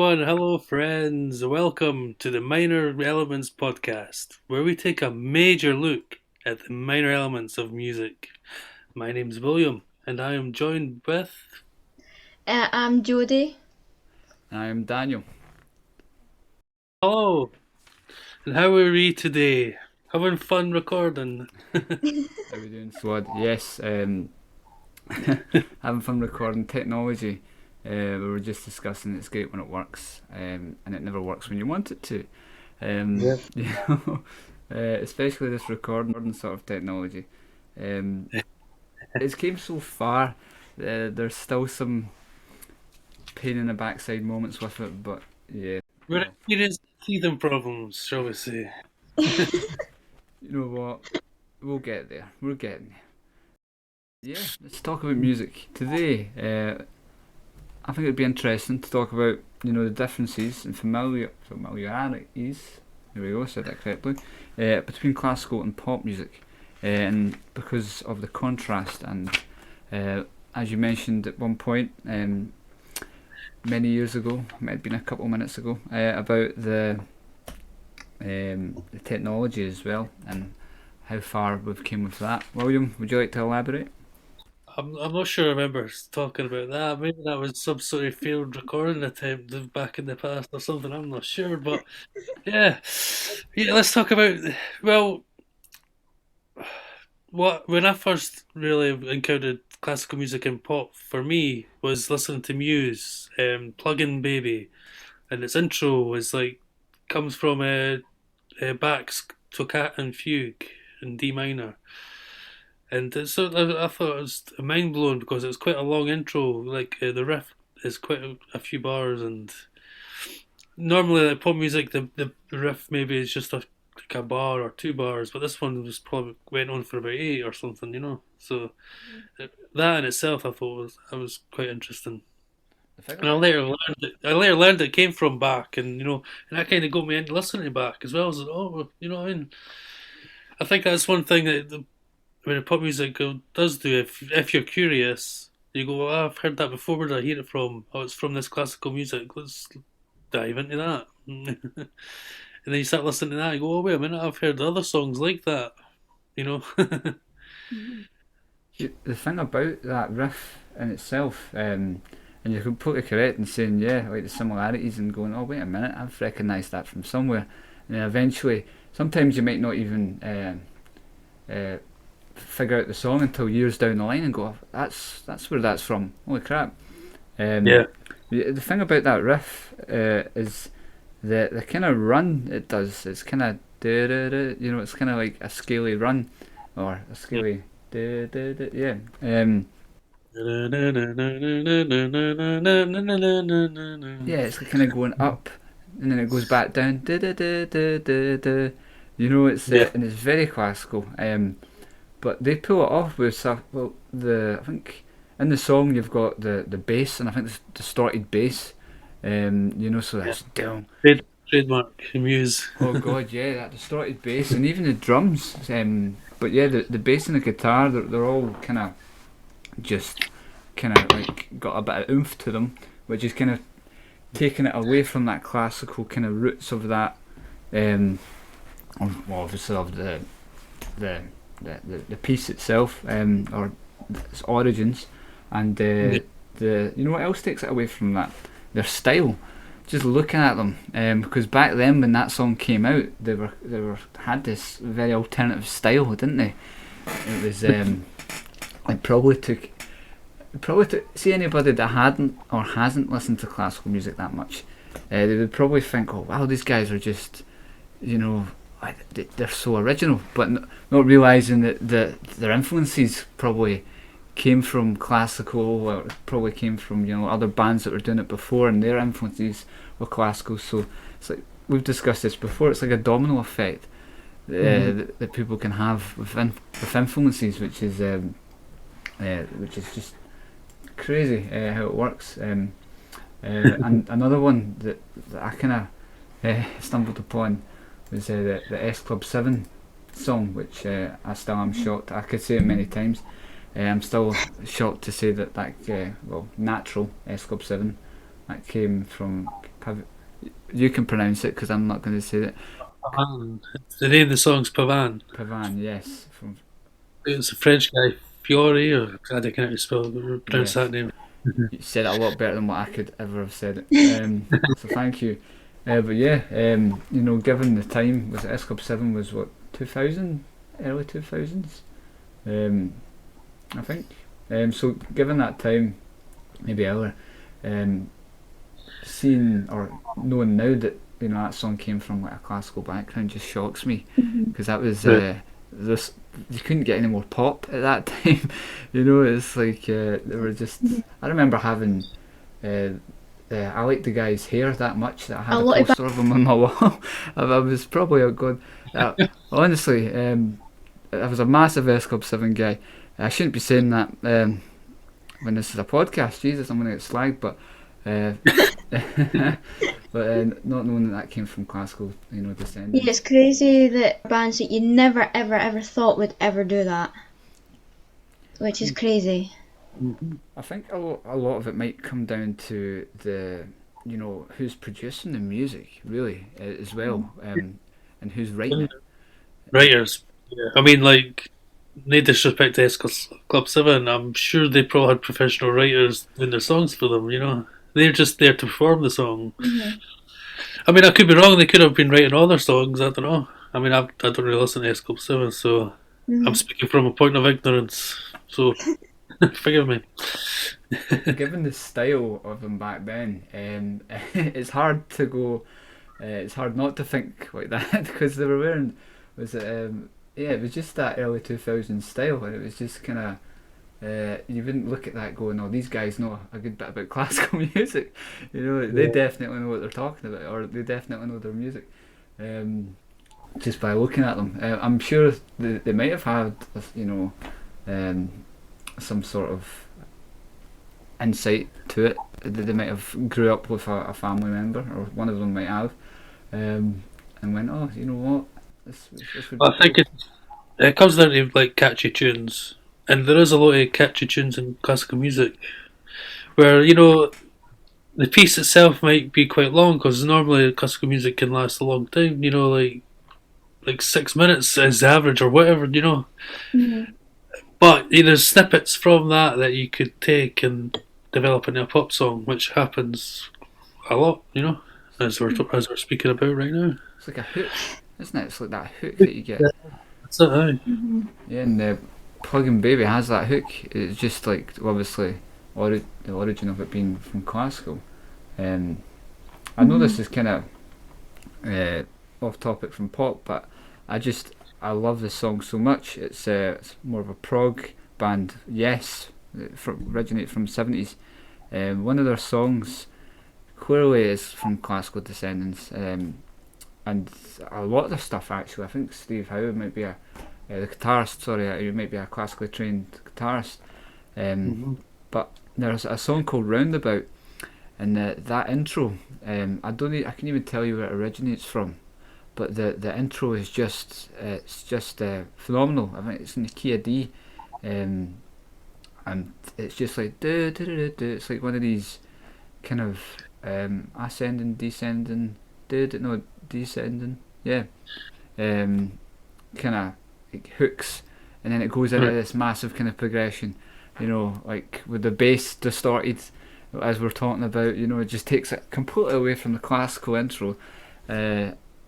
everyone. Hello, friends. Welcome to the Minor Elements podcast, where we take a major look at the minor elements of music. My name's William, and I am joined with. I'm Judy. I'm Daniel. Hello, and how are we today? Having fun recording. How are we doing, Swad? Yes, having fun recording technology. We were just discussing it's great when it works, and it never works when you want it to. Yeah. You know, especially this recording sort of technology. It's came so far. There's still some pain in the backside moments with it, but yeah. We're experiencing teething problems, shall we say. You know what? We'll get there. We're getting there. Yeah, let's talk about music today. I think it'd be interesting to talk about the differences and familiarities. There we go, said that correctly. Between classical and pop music, and because of the contrast and as you mentioned at one point, many years ago, might have been a couple of minutes ago, about the technology as well and how far we've came with that. William, would you like to elaborate? I'm not sure I remember talking about that. Maybe that was some sort of failed recording attempt back in the past or something. I'm not sure, but yeah, yeah. Let's talk about. Well, what when I first really encountered classical music and pop for me was listening to Muse, "Plug-in Baby," and its intro was like comes from Bach's Toccata and Fugue in D minor. And so I thought it was mind blowing because it's quite a long intro. Like the riff is quite a few bars, and normally like pop music, the riff maybe is just like a bar or two bars, but this one was probably went on for about eight or something, you know. So that in itself, I thought was quite interesting. The thing And I about later learned it. I later learned it came from Bach, and and that kind of got me into listening to Bach as well. As oh, you know, what I mean, I think that's one thing that pop music does do. If you're curious, you go, oh, I've heard that before. Where did I hear it from? Oh, it's from this classical music. Let's dive into that. And then you start listening to that. You go, oh wait a minute, I've heard other songs like that. You know. the thing about that riff in itself, and you're completely correct in saying yeah, like the similarities and going, oh wait a minute, I've recognised that from somewhere, and then eventually, sometimes you might not even figure out the song until years down the line and go, that's where that's from. Holy crap! Um, Yeah. the thing about that riff is the kind of run it does. It's kind of it's kind of like a scaly run or a scaly yeah. Yeah, it's kind of going up and then it goes back down. It's Yeah. and it's very classical. But they pull it off with stuff. Well, I think in the song you've got the bass, and I think it's distorted bass. So Yeah. that's down. Trademark Muse. Oh god, yeah, that distorted bass, and even the drums. But yeah, the bass and the guitar, they're all kind of like got a bit of oomph to them, which is kind of taking it away from that classical kind of roots of that. Well, obviously of the the piece itself, or its origins, and you know what else takes it away from that? Their style. Just looking at them, because back then when that song came out, they were had this very alternative style, didn't they? It was like probably took see anybody that hadn't or hasn't listened to classical music that much, they would probably think, oh wow, these guys are just they're so original, but not realising that their influences probably came from classical, or probably came from other bands that were doing it before, and their influences were classical. So it's like we've discussed this before. It's like a domino effect that people can have with influences, which is just crazy how it works. And another one that I kind of stumbled upon was the S Club 7 song, which I still am shocked. I could say it many times. I'm still shocked to say that natural S Club 7 that came from have you can pronounce it because I'm not going to say it. Pavan. The name of the song's Pavan. Pavan, yes, from It's a French guy, Fiore, or I don't know how to pronounce yes. that name. You said it a lot better than what I could ever have said it. So thank you. But yeah, given the time, was it S Club 7 was what 2000, early 2000s, I think. So given that time, maybe earlier, seeing or knowing now that that song came from like a classical background just shocks me because that was this. You couldn't get any more pop at that time. It's like they were just. I remember having. I liked the guy's hair that much that I had A a lot of poster of him on my wall. I was probably a god. Honestly, I was a massive S Club 7 guy. I shouldn't be saying that when this is a podcast. Jesus, I'm going to get slagged, but not knowing that came from classical, descendants. Yeah, it's crazy that bands that you never ever ever thought would ever do that, which is crazy. I think a lot of it might come down to the, who's producing the music, really, as well, and who's writing it. Writers. Yeah. I mean, like, no disrespect to S Club 7, I'm sure they probably had professional writers doing their songs for them. They're just there to perform the song. I mean, I could be wrong, they could have been writing all their songs, I don't know. I mean, I don't really listen to S Club 7, so I'm speaking from a point of ignorance, so forgive me. Given the style of them back then, it's hard to go. It's hard not to think like that because they were wearing. Was it? It was just that early 2000s style, and it was just kind of. You wouldn't look at that going, "Oh, these guys know a good bit about classical music." They definitely know what they're talking about, or they definitely know their music. Just by looking at them, I'm sure they might have had, some sort of insight to it. They might have grew up with a family member, or one of them might have, and went, "Oh, you know what? This would be I think cool." it comes down to like catchy tunes, and there is a lot of catchy tunes in classical music, where the piece itself might be quite long because normally classical music can last a long time. Like 6 minutes is the average or whatever. But there's snippets from that you could take and develop into a pop song, which happens a lot. As we're speaking about right now. It's like a hook, isn't it? It's like that hook that you get. That's it. Aye. Yeah, and Plug-in Baby has that hook. It's just like obviously the origin of it being from classical. I know this is kind of off topic from pop, but I love this song so much. It's more of a prog band. Yes, originate from '70s. One of their songs clearly is from classical descendants, and a lot of their stuff actually. I think Steve Howe might be the guitarist. Sorry, he might be a classically trained guitarist. But there's a song called Roundabout, and that intro. I can even tell you where it originates from. But the intro is just phenomenal. I think it's in the key of D, and it's just like do do do do. It's like one of these kind of ascending, descending, descending, yeah, kind of like hooks, and then it goes into this massive kind of progression, like with the bass distorted, as we're talking about. It just takes it completely away from the classical intro.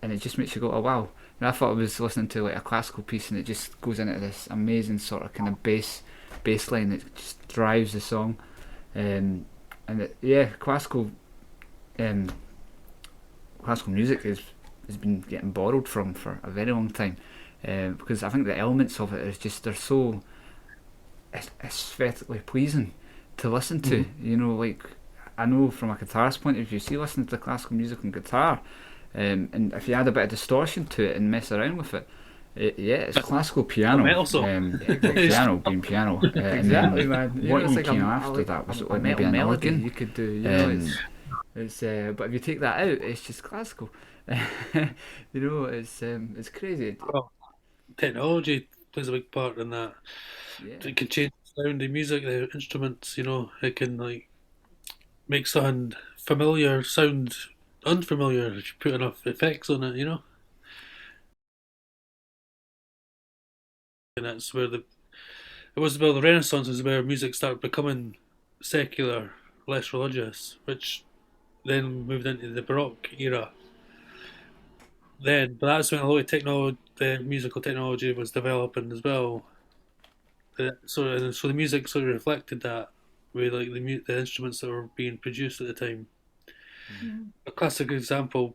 And it just makes you go, oh wow. And I thought I was listening to like a classical piece, and it just goes into this amazing sort of kind of bass line that just drives the song. Classical music has been getting borrowed from for a very long time, because I think the elements of it they're so aesthetically pleasing to listen to. Like I know from a guitarist point of view, see listening to classical music on guitar. And if you add a bit of distortion to it and mess around with it, it's classical piano. Piano being piano. Exactly, man. What It's like came a after that was a maybe an melody organ. you could do. It's but if you take that out, it's just classical. It's crazy. Well, technology plays a big part in that. Yeah. It can change the sound, the music, the instruments. It can like make something familiar sound unfamiliar if you put enough effects on it, you know. And that's where it was about the Renaissance is where music started becoming secular, less religious, which then moved into the Baroque era. Then, but that's when a lot of the musical technology was developing as well. So the music sort of reflected that with like the instruments that were being produced at the time. Mm. A classic example,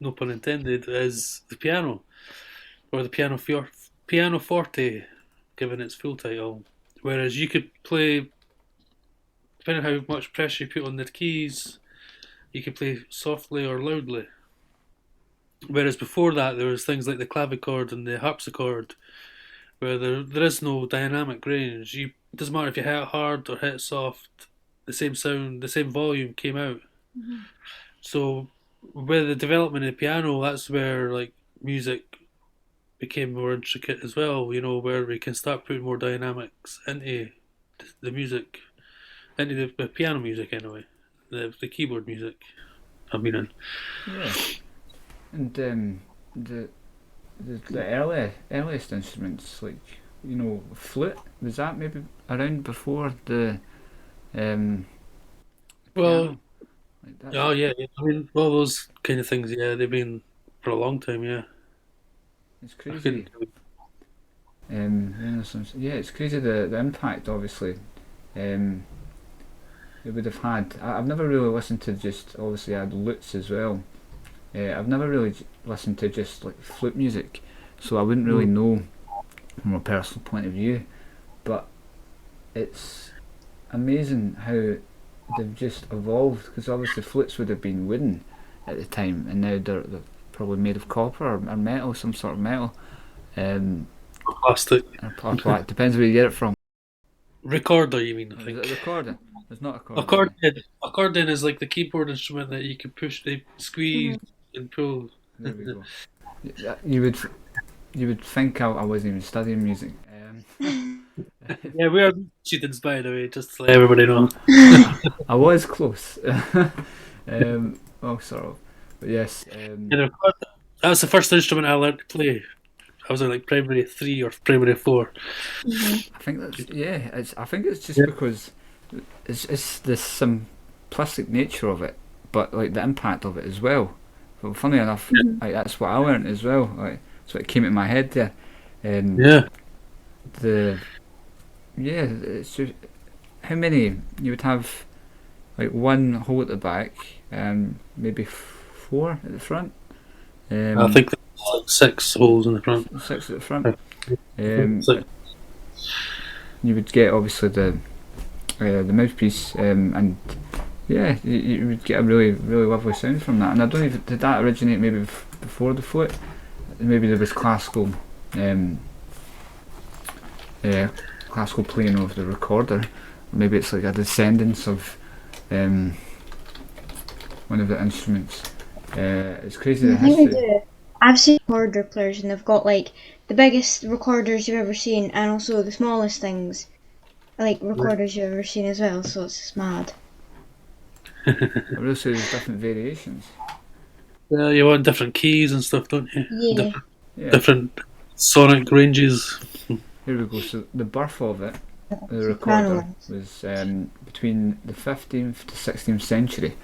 no pun intended, is the piano or the piano forte, given its full title. Whereas you could play, depending on how much pressure you put on the keys, you could play softly or loudly. Whereas before that, there was things like the clavichord and the harpsichord, where there is no dynamic range. It doesn't matter if you hit it hard or hit it soft, the same sound, the same volume came out. Mhm. So with the development of the piano, that's where like music became more intricate as well. You know, where we can start putting more dynamics into the music, into the piano music anyway, the keyboard music. I mean, Yeah, and the the earliest instruments like flute, was that maybe around before the um well, piano? Like that's oh yeah, yeah. I mean, all those kind of things. Yeah, they've been for a long time. Yeah, it's I crazy. couldn't. Renaissance. Yeah, it's crazy the impact. Obviously, um, it would have had. I've never really listened to just obviously I had lutes as well. I've never really listened to just like flute music, so I wouldn't really Mm. know from a personal point of view. But it's amazing how they've just evolved because obviously flutes would have been wooden at the time, and now they're probably made of copper or metal, some sort of metal. Um, Plastic or black, depends where you get it from. recorder. You mean? I Is it a think. recorder? It's not a accordion. Accordion is like the keyboard instrument that you can push, they squeeze Mhm. and pull. There we go. You would you would think I wasn't even studying music. Yeah, we are students by the way, just to let everybody know. I was close. Well, sort of. But yes. And of course, that was the first instrument I learned to play. I was in like primary three or primary four. Mhm. I think that's yeah. I think it's just Yeah. because it's the simplistic nature of it, but like the impact of it as well. Well, funny enough, Mhm. like, that's what I learned as well. Like so it came into my head there. Yeah. The yeah, it's just how many you would have like one hole at the back and maybe four at the front. I Um, think there's like six holes in the front. six at the front. I think Um, it's like, you would get obviously the mouthpiece, and yeah, you would get a really lovely sound from that. And I don't even did that originate maybe before the flute. Maybe there was um, uh, classical playing of the recorder. Maybe it's like a descendants of um, one of the instruments. It's crazy the I think they history. do. I've seen recorder players and they've got like the biggest recorders you've ever seen and also the smallest things, like recorders you've ever seen as well, so it's just mad. I really say there's different variations. yeah, you want different keys and stuff, don't you? Yeah. Yeah, Different sonic ranges. here we go. So the birth of it, the Soprano recorder, ones. was between the 15th to 16th century.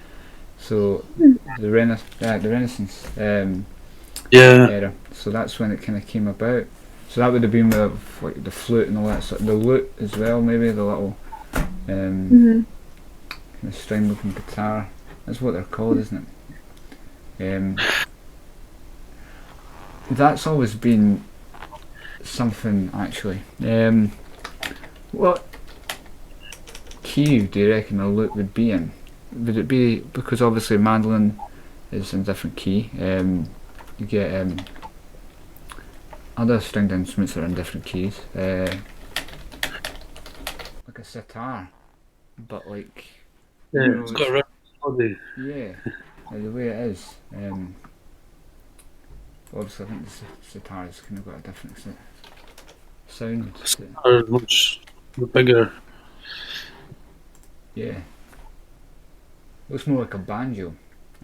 So the Renaissance Yeah. era. So that's when it kind of came about. So that would have been with like the flute and all that sort. The lute as well, maybe the little Mhm. kind of string-looking guitar. That's what they're called, isn't it? That's always been something actually. What key do you reckon a lute would be in? Would it be because obviously mandolin is in a different key? You get other stringed instruments that are in different keys, like a sitar, but like Yeah. you know, It's got a round body. yeah, the way it is. Obviously, I think the sitar has kind of got a different sound. Are much bigger. Yeah, looks more like a banjo.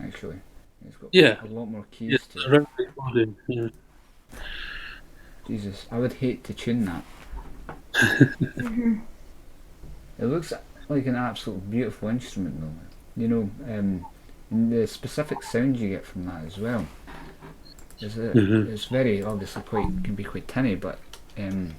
actually. It's got Yeah, a lot more yeah, keys to it's it. around recording. Yeah. Jesus, I would hate to tune that. Hmm. It looks like an absolute beautiful instrument, though. You know, and the specific sound you get from that as well. Hmm. It's very obviously quite can be quite tinny, but um,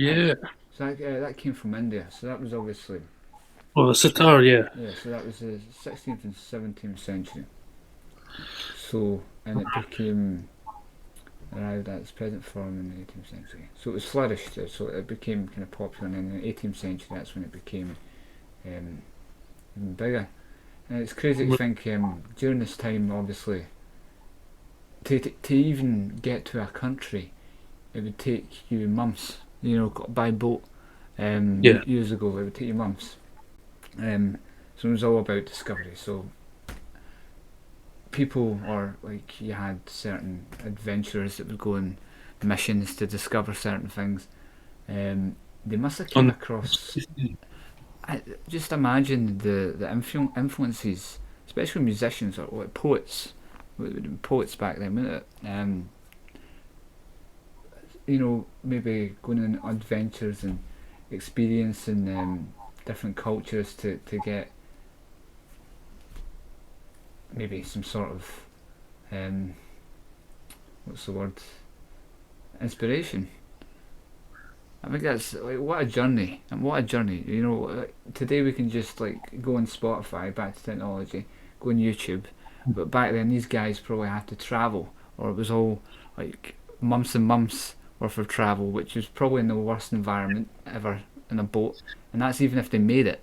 that Yeah. that came from India. So that was obviously Well, the sitar, yeah. yeah. So that was the 16th and 17th century. So and it became arrived at its present form in the 18th century. So it was flourished. So it became kind of popular, and in the 18th century, that's when it became um, even bigger. And it's crazy to think during this time, obviously, to even get to a country, it would take you months. You know, by boat. Yeah. Years ago, it would take you months. So it was all about discovery. So people, or like you had certain adventurers that would go on missions to discover certain things. They must have came On across. Just imagine the influences, especially musicians or like poets. Poets back then, wouldn't it? You know, maybe going on adventures and experiencing different cultures to get maybe some sort of what's the word, inspiration. I think that's like what a journey, and what a journey. You know, like, today we can just like go on Spotify, back to technology, go on YouTube, but back then these guys probably had to travel, or it was all like months and months worth of travel, which was probably in the worst environment ever in a boat, and that's even if they made it.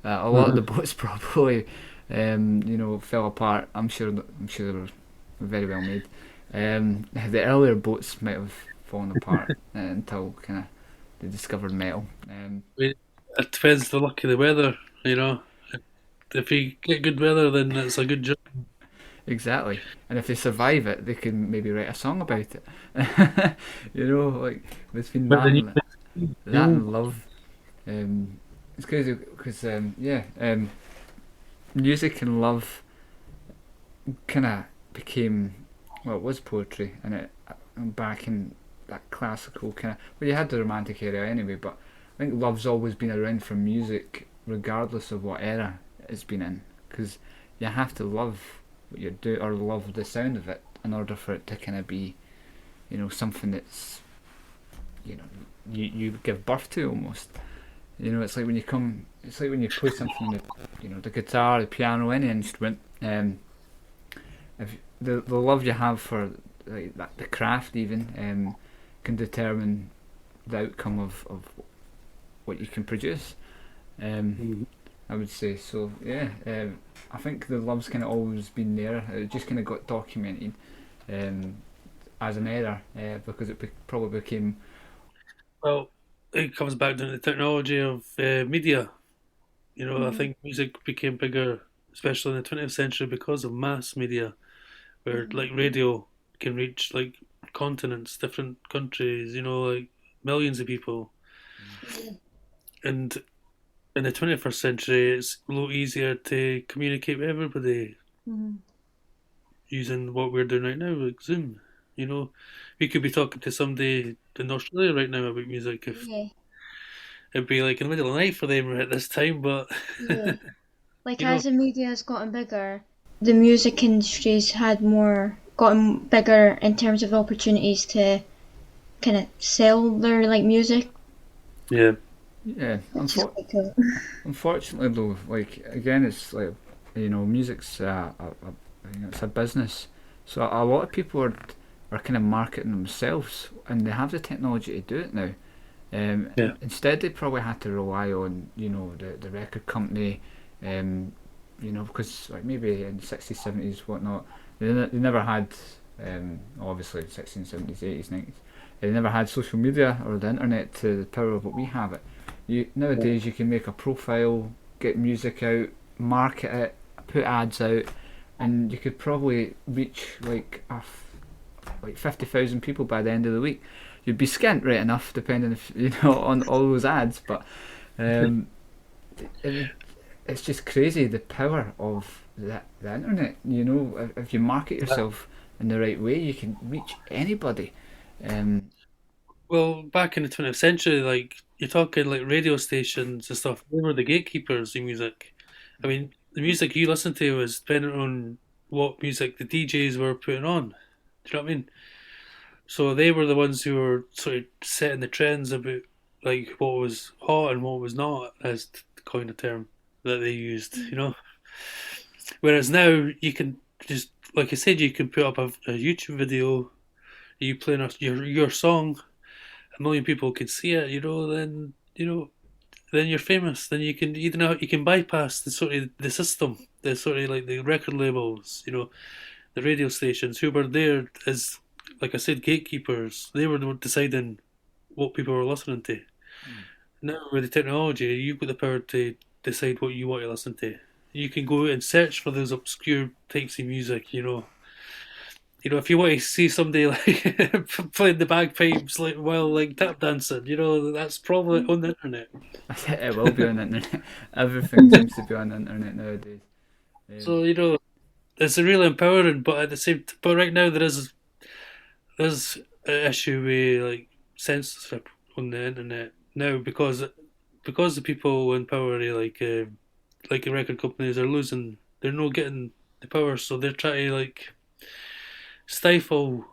A lot of the boats probably, you know, fell apart. I'm sure they were very well made. The earlier boats might have fallen apart until kind of they discovered metal. it depends the luck of the weather, you know. If you get good weather, then it's a good job. Exactly. And if they survive it, they can maybe write a song about it. You know, like between But then that you and love. It's crazy because music and love kind of became, well, it was poetry, and it back in that classical kind of, well, you had the romantic era anyway, but I think love's always been around for music regardless of what era it's been in, because you have to love what you do or love the sound of it in order for it to kind of be, you know, something that's, you know, you give birth to almost. You know, it's like when you come, it's like when you play something, you know, the guitar, the piano, any instrument. If the love you have for like that, the craft even, can determine the outcome of what you can produce. Mhm. I would say so. Yeah, I think the love's kind of always been there. It just kind of got documented um, as an error because it probably became. Well, it comes back to the technology of media. You know, I Hmm. think music became bigger, especially in the 20th century, because of mass media, where Hmm. like radio can reach like continents, different countries. You know, like millions of people. And in the 21st century, it's a lot easier to communicate with everybody Hmm. using what we're doing right now, like Zoom. You know, we could be talking to somebody in Australia right now about music if Yeah, it'd be like in the middle of the night for them at this time, but yeah. Like you know, as the media has gotten bigger, the music industry's had more gotten bigger in terms of opportunities to kind of sell their like music, yeah, Yeah, which is quite cool. unfortunately though, like again, it's like, you know, music's you know, it's a business, so a lot of people are kind of marketing themselves, and they have the technology to do it now. yeah, Instead, they probably had to rely on, you know, the record company, you know, because like maybe in the 60s, 70s, whatnot, they never had, obviously 60s, 70s, 80s, 90s, they never had social media or the internet to the power of what we have it. Nowadays you can make a profile, get music out, market it, put ads out, and you could probably reach like like 50,000 people by the end of the week. you'd be skint right enough, depending if on all those ads. But um, it, it's just crazy the power of the internet. If you market yourself in the right way, you can reach anybody. Um, Well, back in the 20th century, like you're talking like radio stations and stuff, they were the gatekeepers in music. I mean, the music you listen to was dependent on what music the DJs were putting on. Do you know what I mean? So they were the ones who were sort of setting the trends about like what was hot and what was not, as to coin a term that they used. Whereas now you can just, like I said, you can put up a YouTube video, you playing your song, 1 million people can see it. Then you're famous. Then you can bypass the sort of the system, the sort of like the record labels, the radio stations who were there as, like I said, gatekeepers. They were the one deciding what people were listening to. Now with the technology, you've got the power to decide what you want to listen to. You can go and search for those obscure types of music. If you want to see somebody like playing the bagpipes like while like tap dancing, that's probably on the internet. it will be on the internet. Everything seems to be on the internet nowadays. So it's really empowering, but at the but right now there's an issue with like censorship on the internet now because the people in power, like the record companies, are losing. They're not getting the power, so they're trying to like stifle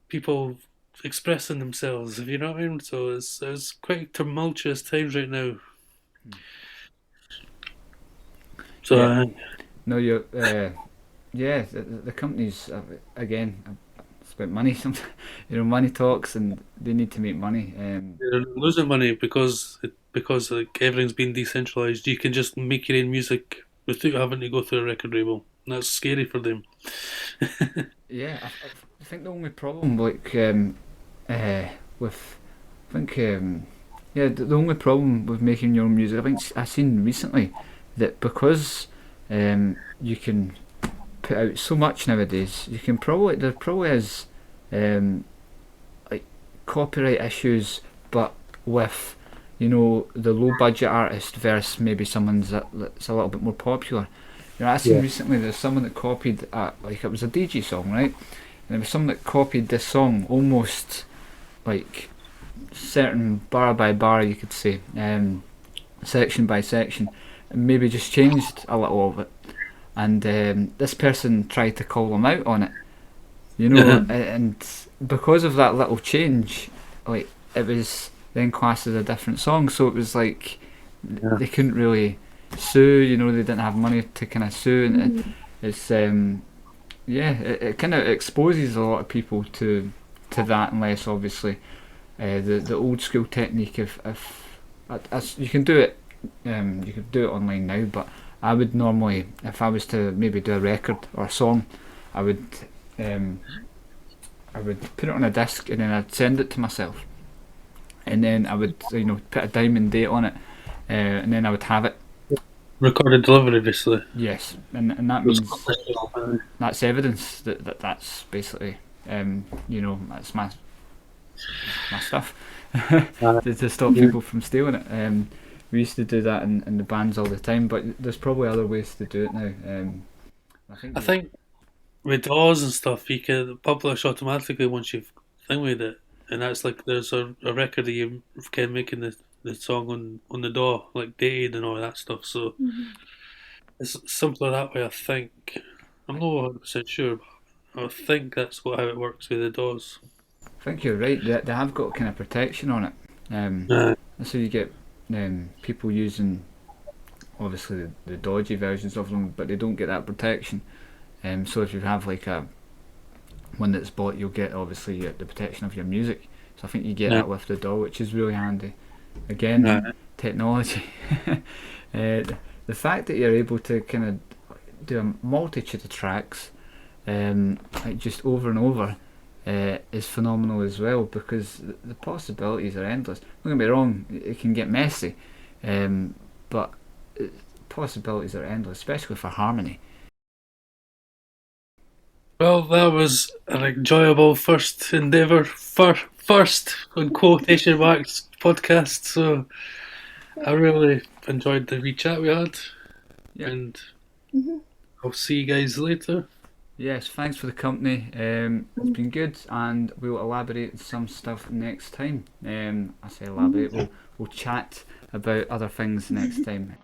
people expressing themselves, if you know what I mean. So it's quite tumultuous times right now. So Yeah. No, you're. Yeah, the companies again. It's about money. Sometimes money talks, and they need to make money. they're losing money because like everything's been decentralized. You can just make your own music without having to go through a record label. And that's scary for them. Yeah, I think the only problem, like, with, I think, yeah, the only problem with making your own music, I think I've seen recently that because you can put out so much nowadays, there probably is like copyright issues, but with the low budget artist versus maybe someone's that's a little bit more popular. I seen recently there's someone that copied like it was a DJ song, right? And there was someone that copied this song almost like certain bar by bar, you could say, section by section, and maybe just changed a little of it. And this person tried to call them out on it, and because of that little change, like it was then classed as a different song. So it was like they couldn't really sue. They didn't have money to kind of sue, and it's it kind of exposes a lot of people to that, unless obviously the old school technique of as you can do it, you could do it online now, but I would normally, if I was to maybe do a record or a song, I would put it on a disc and then I'd send it to myself, and then I would put a time and date on it, and then I would have it. Recorded delivery, basically. Yes, and that means that's evidence that's basically that's my stuff to stop people from stealing it. We used to do that in the bands all the time, but there's probably other ways to do it now. I think with DAWs and stuff, you can publish automatically once you've thing with it, and that's like there's a record that you can making the song on the DAW, like dated and all that stuff. So it's simpler that way, I think. I'm not 100% sure, but I think that's how it works with the DAWs. I think you're right. They have got kind of protection on it. So you get people using obviously the dodgy versions of them, but they don't get that protection. So if you have like a one that's bought, you'll get obviously the protection of your music. So I think you get that with the DAW, which is really handy. Again, technology. The fact that you're able to kind of do a multitude of tracks, like just over and over, is phenomenal as well, because the possibilities are endless. Don't get me wrong, it can get messy, but possibilities are endless, especially for harmony. Well, that was an enjoyable first endeavour, first on quotation marks podcast. So I really enjoyed the wee chat we had, Yep. and Mhm. I'll see you guys later. Yes, thanks for the company. It's been good, and we'll elaborate on some stuff next time. I say elaborate. We'll chat about other things next time.